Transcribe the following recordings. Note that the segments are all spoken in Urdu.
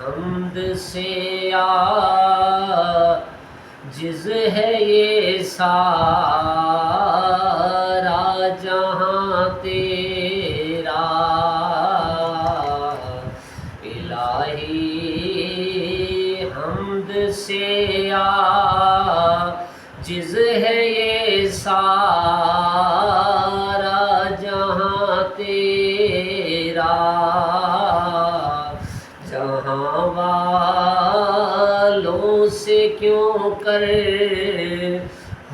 حمد سے عاجز ہے یہ سارا جہاں تیرا الہی، حمد سے عاجز ہے یہ سارا جہاں تیرا، جہاں والوں سے کیوں کر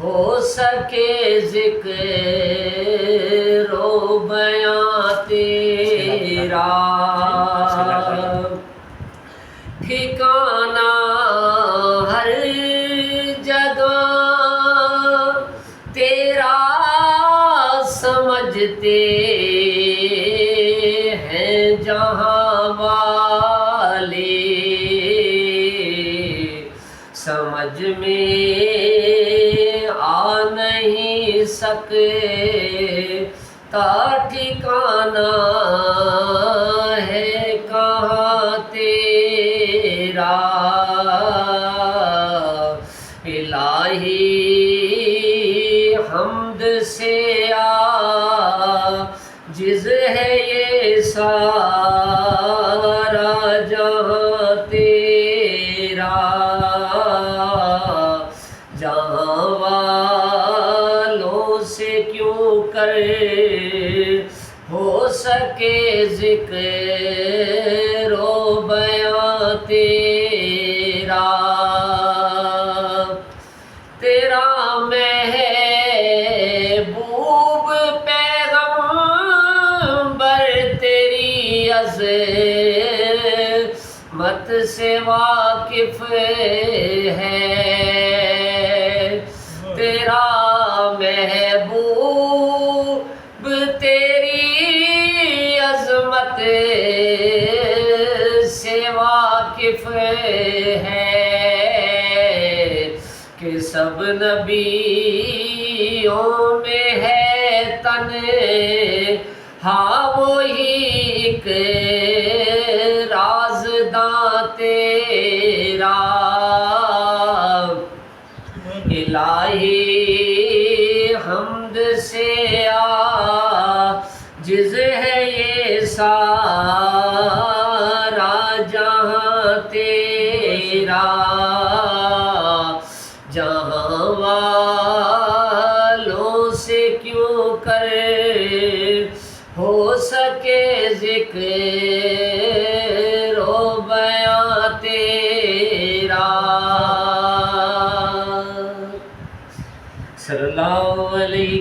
ہو سکے ذکر و بیاں تیرا، ٹھکانہ ہر جگہ تیرا سمجھتے ہیں جہاں والے، سمجھ میں آ نہیں سکتا ٹھکانہ ہے کہاں تیرا، الہی حمد سے عاجز ہے یہ سارا جہاں تیرا، جہاں والوں سے کیوں کر ہو سکے ذکر و بیاں تیرا، تیرا محبوب پیغمبر تیری عظمت سے واقف ہے، تیرا محبوب تیری عظمت سے واقف ہے کہ سب نبیوں میں ہے تنہا وہی ایک رازداں تیرا، الہی حمد سے عاجز ہے یہ سارا جہاں تیرا، جہاں والوں سے کیوں کر ہو سکے ذکر و بیاں تیرا، صلی اللہ علیہ